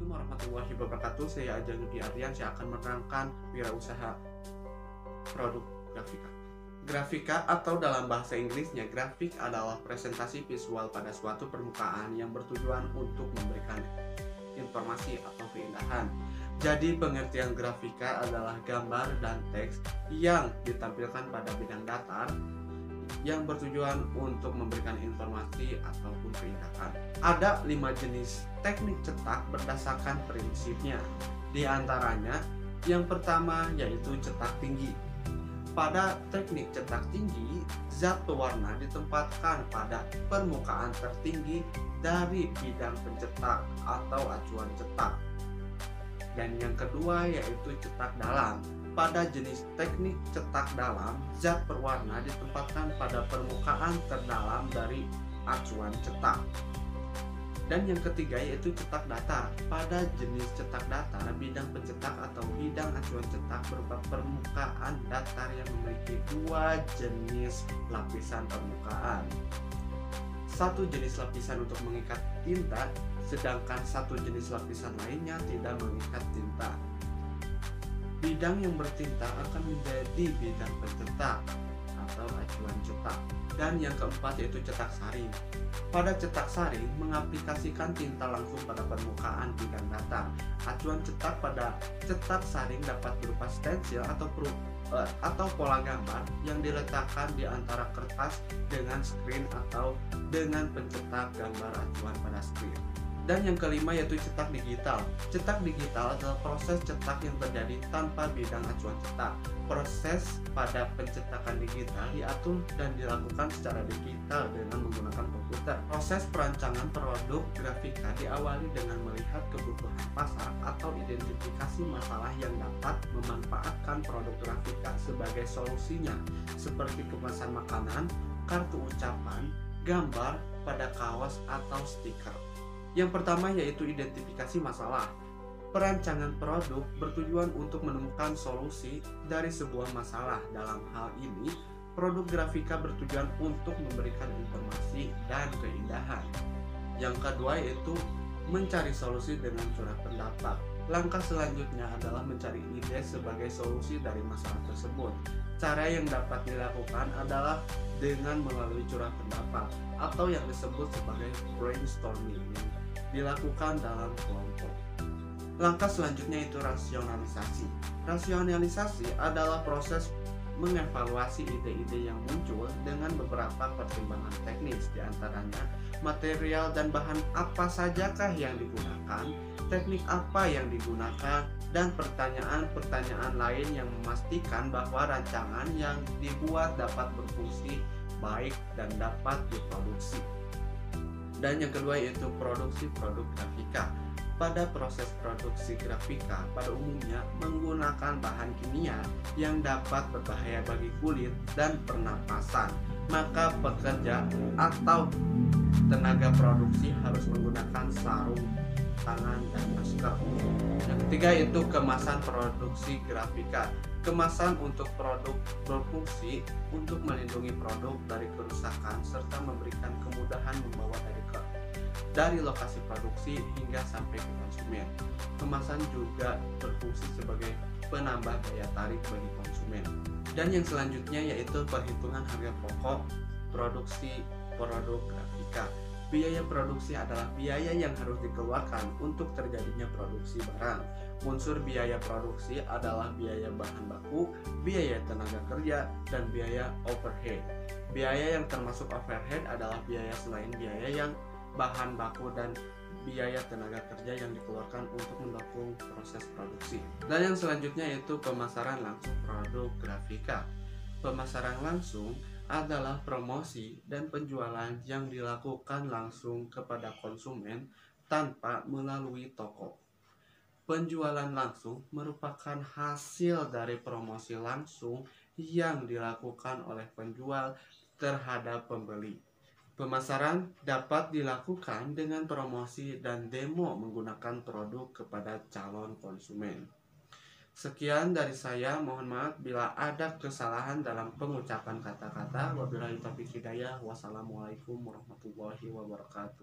Assalamualaikum warahmatullahi wabarakatuh. Saya Ajeng Yudi Ardian. Saya akan menerangkan wirausaha produk grafika. Grafika atau dalam bahasa Inggrisnya grafik adalah presentasi visual pada suatu permukaan yang bertujuan untuk memberikan informasi atau keindahan. Jadi pengertian grafika adalah gambar dan teks yang ditampilkan pada bidang datar yang bertujuan untuk memberikan informasi ataupun keindahan. Ada 5 jenis teknik cetak berdasarkan prinsipnya. Di antaranya, yang pertama yaitu cetak tinggi. Pada teknik cetak tinggi, zat pewarna ditempatkan pada permukaan tertinggi dari bidang pencetak atau acuan cetak. Dan yang kedua yaitu cetak dalam. Pada jenis teknik cetak dalam, zat berwarna ditempatkan pada permukaan terdalam dari acuan cetak. Dan yang ketiga yaitu cetak datar. Pada jenis cetak datar, bidang pencetak atau bidang acuan cetak berupa permukaan datar yang memiliki 2 jenis lapisan permukaan. Satu jenis lapisan untuk mengikat tinta, sedangkan satu jenis lapisan lainnya tidak mengikat tinta. Bidang yang bertinta akan menjadi bidang pencetak atau acuan cetak. Dan yang keempat yaitu cetak saring. Pada cetak saring mengaplikasikan tinta langsung pada permukaan bidang datar. Acuan cetak pada cetak saring dapat berupa stensil atau pola gambar yang diletakkan di antara kertas dengan screen atau dengan pencetak gambar acuan pada screen. Dan yang kelima yaitu cetak digital. Cetak digital adalah proses cetak yang terjadi tanpa bidang acuan cetak. Proses pada pencetakan digital diatur dan dilakukan secara digital dengan menggunakan komputer. Proses perancangan produk grafika diawali dengan melihat kebutuhan pasar atau identifikasi masalah yang dapat memanfaatkan produk grafika sebagai solusinya, seperti kemasan makanan, kartu ucapan, gambar pada kaos atau stiker. Yang pertama yaitu identifikasi masalah. Perancangan produk bertujuan untuk menemukan solusi dari sebuah masalah. Dalam hal ini, produk grafika bertujuan untuk memberikan informasi dan keindahan. Yang kedua yaitu mencari solusi dengan curah pendapat. Langkah selanjutnya adalah mencari ide sebagai solusi dari masalah tersebut. Cara yang dapat dilakukan adalah dengan melalui curah pendapat atau yang disebut sebagai brainstorming, dilakukan dalam kelompok. Langkah selanjutnya itu rasionalisasi. Rasionalisasi adalah proses mengevaluasi ide-ide yang muncul dengan beberapa pertimbangan teknis, diantaranya material dan bahan apa sajakah yang digunakan, teknik apa yang digunakan, dan pertanyaan-pertanyaan lain yang memastikan bahwa rancangan yang dibuat dapat berfungsi baik dan dapat diproduksi. Dan yang kedua yaitu produksi produk grafika. Pada proses produksi grafika pada umumnya menggunakan bahan kimia yang dapat berbahaya bagi kulit dan pernapasan. Maka pekerja atau tenaga produksi harus menggunakan sarung tangan dan masker. Yang ketiga yaitu kemasan produksi grafika. Kemasan untuk produk berfungsi untuk melindungi produk dari kerusakan serta memberikan kemudahan membawa dari lokasi produksi hingga sampai ke konsumen. Kemasan juga berfungsi sebagai penambah daya tarik bagi konsumen. Dan yang selanjutnya yaitu perhitungan harga pokok produksi produk grafika. Biaya produksi adalah biaya yang harus dikeluarkan untuk terjadinya produksi barang. Unsur biaya produksi adalah biaya bahan baku, biaya tenaga kerja, dan biaya overhead. Biaya yang termasuk overhead adalah biaya selain biaya yang bahan baku dan biaya tenaga kerja yang dikeluarkan untuk mendukung proses produksi. Dan yang selanjutnya yaitu pemasaran langsung produk grafika. Pemasaran langsung adalah promosi dan penjualan yang dilakukan langsung kepada konsumen tanpa melalui toko. Penjualan langsung merupakan hasil dari promosi langsung yang dilakukan oleh penjual terhadap pembeli. Pemasaran dapat dilakukan dengan promosi dan demo menggunakan produk kepada calon konsumen. Sekian dari saya, mohon maaf bila ada kesalahan dalam pengucapan kata-kata. Wabillahi taufiq hidayah. Wassalamualaikum warahmatullahi wabarakatuh.